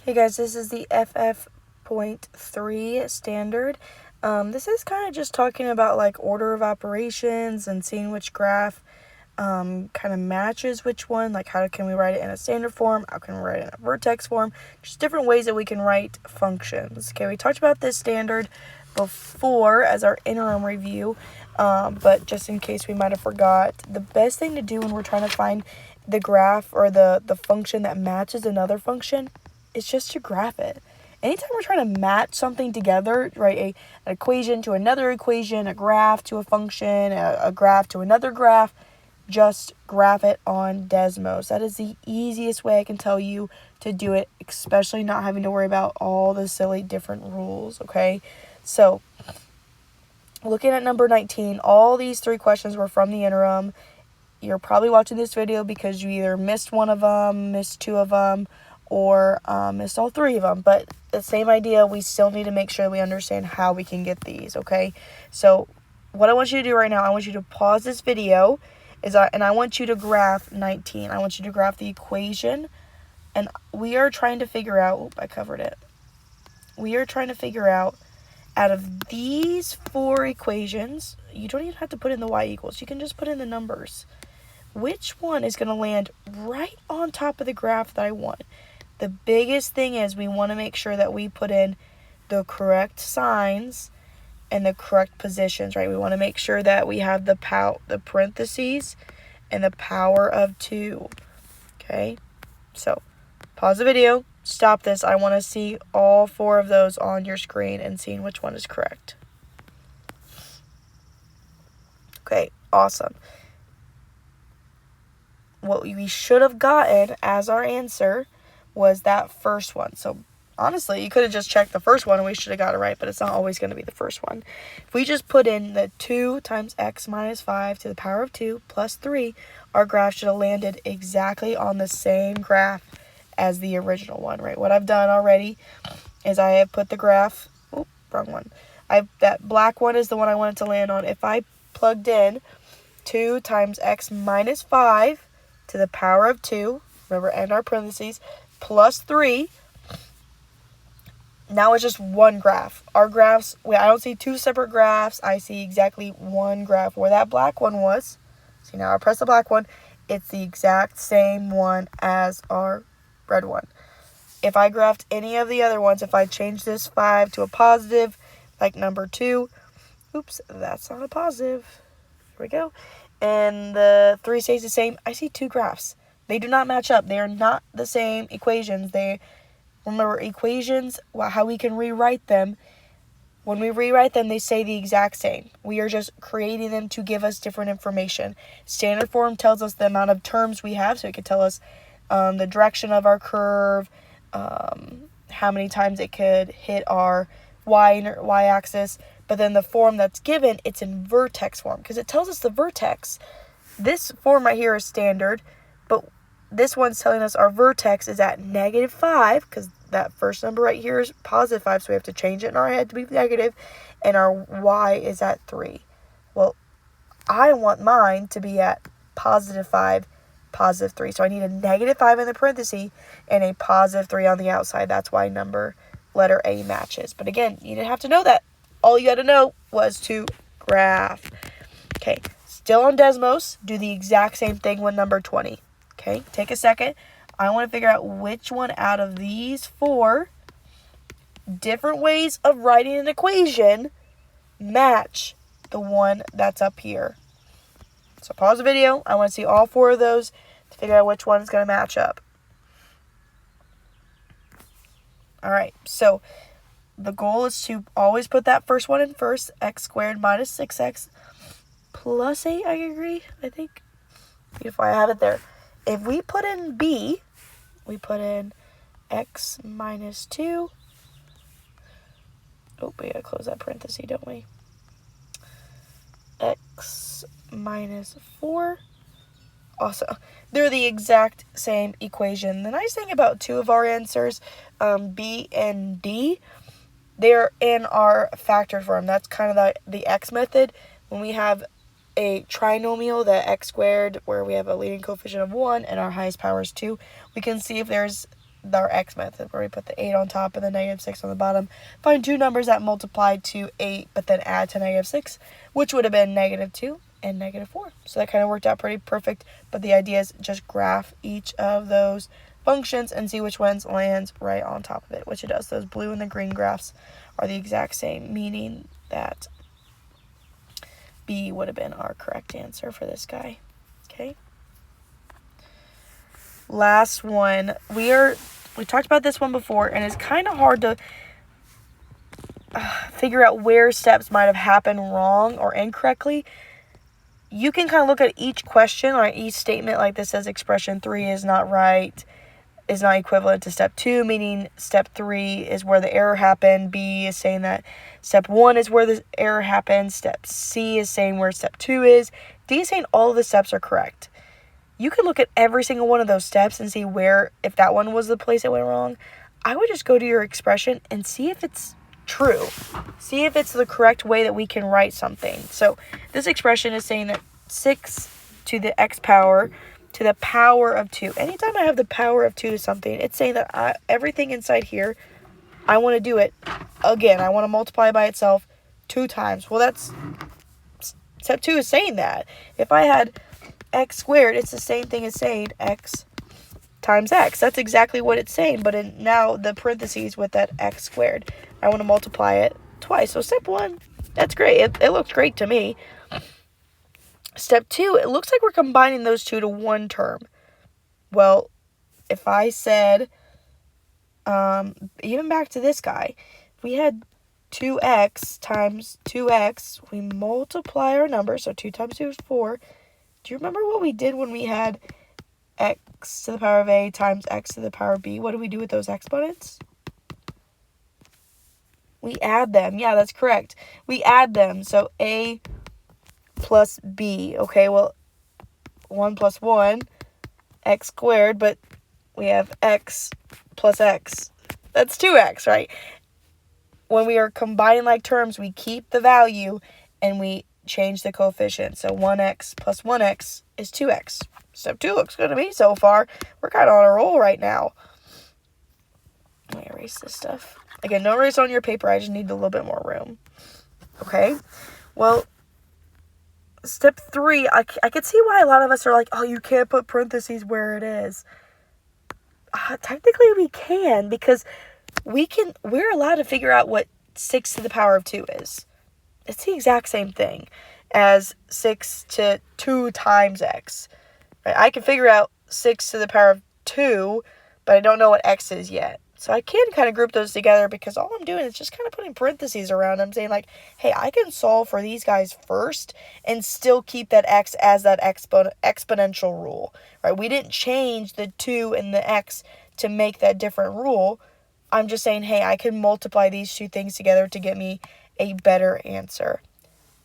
Hey guys, this is the FF.3 standard. This is kind of just talking about like order of operations and seeing which graph kind of matches which one. Like how can we write it in a standard form? How can we write it in a vertex form? Just different ways that we can write functions. Okay, we talked about this standard before as our interim review, but just in case we might have forgot, the best thing to do when we're trying to find the graph or the function that matches another function, it's just to graph it. Anytime we're trying to match something together, right, an equation to another equation, a graph to a function, a graph to another graph, just graph it on Desmos. That is the easiest way I can tell you to do it, especially not having to worry about all the silly different rules, okay? So, looking at number 19, all these three questions were from the interim. You're probably watching this video because you either missed one of them, missed two of them, or missed all three of them. But the same idea, we still need to make sure we understand how we can get these, okay? So what I want you to do right now, I want you to pause this video, and I want you to graph 19. I want you to graph the equation, and we are trying to figure out, I covered it. We are trying to figure out, out of these four equations, you don't even have to put in the y equals. You can just put in the numbers. Which one is going to land right on top of the graph that I want? The biggest thing is we want to make sure that we put in the correct signs and the correct positions, right? We want to make sure that we have the parentheses and the power of 2. Okay? So, pause the video, stop this. I want to see all four of those on your screen and seeing which one is correct. Okay, awesome. What we should have gotten as our answer was that first one. So honestly, you could have just checked the first one and we should have got it right, but it's not always going to be the first one. If we just put in the 2 times x minus 5 to the power of 2 plus 3, our graph should have landed exactly on the same graph as the original one, right? What I've done already is I have put the graph, wrong one. That black one is the one I wanted to land on. If I plugged in 2 times x minus 5 to the power of 2, remember, and our parentheses, plus 3, now it's just one graph. Our graphs, I don't see two separate graphs. I see exactly one graph where that black one was. See, now I press the black one. It's the exact same one as our red one. If I graphed any of the other ones, if I change this 5 to a positive, like number 2, oops, that's not a positive. Here we go. And the 3 stays the same. I see two graphs. They do not match up. They are not the same equations. Remember, equations, how we can rewrite them. When we rewrite them, they say the exact same. We are just creating them to give us different information. Standard form tells us the amount of terms we have, so it could tell us the direction of our curve, how many times it could hit our y-axis. But then the form that's given, it's in vertex form because it tells us the vertex. This form right here is standard, but this one's telling us our vertex is at -5 because that first number right here is +5, so we have to change it in our head to be negative, and our y is at 3. Well, I want mine to be at +5, +3, so I need a -5 in the parenthesis and a +3 on the outside. That's why letter A matches. But again, you didn't have to know that. All you had to know was to graph. Okay, still on Desmos, do the exact same thing with number 20. Okay, take a second. I want to figure out which one out of these four different ways of writing an equation match the one that's up here. So pause the video. I want to see all four of those to figure out which one is going to match up. All right, so the goal is to always put that first one in first, x squared minus 6x plus 8, I agree, I think. Beautiful, I have it there. If we put in b, we put in x minus 2. Oh, we gotta close that parenthesis, don't we? X minus 4. Also, they're the exact same equation. The nice thing about two of our answers, b and d, they're in our factored form. That's kind of the x method. When we have a trinomial, the x squared, where we have a leading coefficient of 1 and our highest power is 2, we can see if there's our x method, where we put the 8 on top and the negative 6 on the bottom. Find two numbers that multiply to 8, but then add to negative 6, which would have been negative 2 and negative 4. So that kind of worked out pretty perfect, but the idea is just graph each of those functions and see which ones lands right on top of it, which it does. Those blue and the green graphs are the exact same, meaning that B would have been our correct answer for this guy. Okay. Last one. We talked about this one before, and it's kind of hard to figure out where steps might have happened wrong or incorrectly. You can kind of look at each question or each statement, like this says expression 3 is not right, is not equivalent to step 2, meaning step 3 is where the error happened. B is saying that step 1 is where the error happened. Step C is saying where step 2 is. D is saying all of the steps are correct. You could look at every single one of those steps and see where, if that one was the place it went wrong. I would just go to your expression and see if it's true. See if it's the correct way that we can write something. So this expression is saying that 6 to the x power to the power of 2. Anytime I have the power of 2 to something, it's saying that everything inside here, I want to do it again. I want to multiply by itself 2 times. Well, that's step 2 is saying that. If I had x squared, it's the same thing as saying x times x. That's exactly what it's saying, but in now the parentheses with that x squared, I want to multiply it twice. So step 1, that's great. It looks great to me. Step 2, it looks like we're combining those two to one term. Well, if I said, even back to this guy, if we had 2x times 2x, we multiply our number, so 2 times 2 is 4. Do you remember what we did when we had x to the power of a times x to the power of b? What do we do with those exponents? We add them. Yeah, that's correct. We add them. So a plus b. Okay, well, 1 plus 1, x squared, but we have x plus x. That's 2x, right? When we are combining like terms, we keep the value and we change the coefficient. So 1x plus 1x is 2x. Step 2 looks good to me so far. We're kind of on a roll right now. Let me erase this stuff. Again, no erase on your paper. I just need a little bit more room. Okay. Well, step 3, I could see why a lot of us are like, oh, you can't put parentheses where it is. Technically, we can, because we're allowed to figure out what 6 to the power of 2 is. It's the exact same thing as 6 to 2 times x. Right? I can figure out 6 to the power of 2, but I don't know what x is yet. So I can kind of group those together, because all I'm doing is just kind of putting parentheses around them, saying like, hey, I can solve for these guys first and still keep that x as that exponential rule. Right? We didn't change the 2 and the x to make that different rule. I'm just saying, hey, I can multiply these two things together to get me a better answer.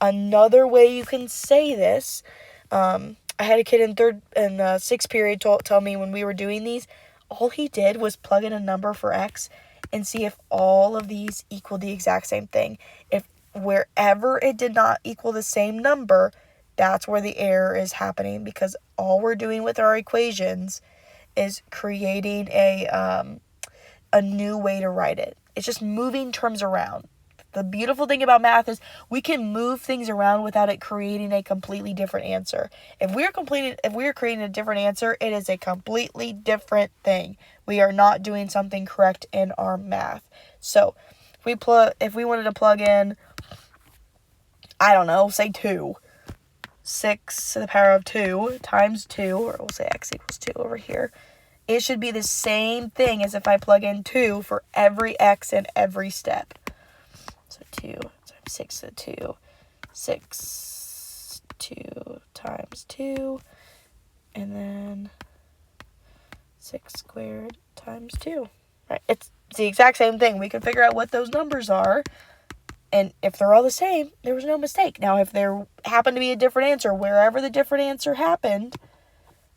Another way you can say this, I had a kid in sixth period tell me when we were doing these, all he did was plug in a number for x and see if all of these equal the exact same thing. If wherever it did not equal the same number, that's where the error is happening, because all we're doing with our equations is creating a new way to write it. It's just moving terms around. The beautiful thing about math is we can move things around without it creating a completely different answer. If we are creating a different answer, it is a completely different thing. We are not doing something correct in our math. So, if we wanted to plug in, I don't know, say 2. 6 to the power of 2 times 2, or we'll say x equals 2 over here. It should be the same thing as if I plug in 2 for every x in every step. So 2 times 6 to the 2. 6, 2 times 2. And then 6 squared times 2. Right? It's the exact same thing. We can figure out what those numbers are. And if they're all the same, there was no mistake. Now, if there happened to be a different answer, wherever the different answer happened,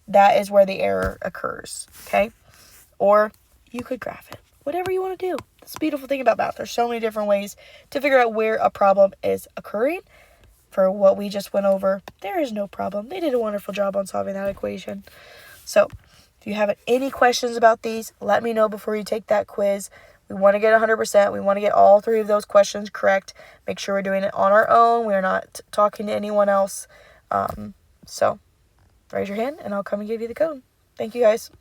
that is where the error occurs. Okay? Or you could graph it. Whatever you want to do. That's the beautiful thing about math. There's so many different ways to figure out where a problem is occurring. For what we just went over, there is no problem. They did a wonderful job on solving that equation. So, If you have any questions about these, let me know before you take that quiz. We want to get 100%. We want to get all 3 of those questions correct. Make sure we're doing it on our own. We're not talking to anyone else. So raise your hand and I'll come and give you the code. Thank you guys.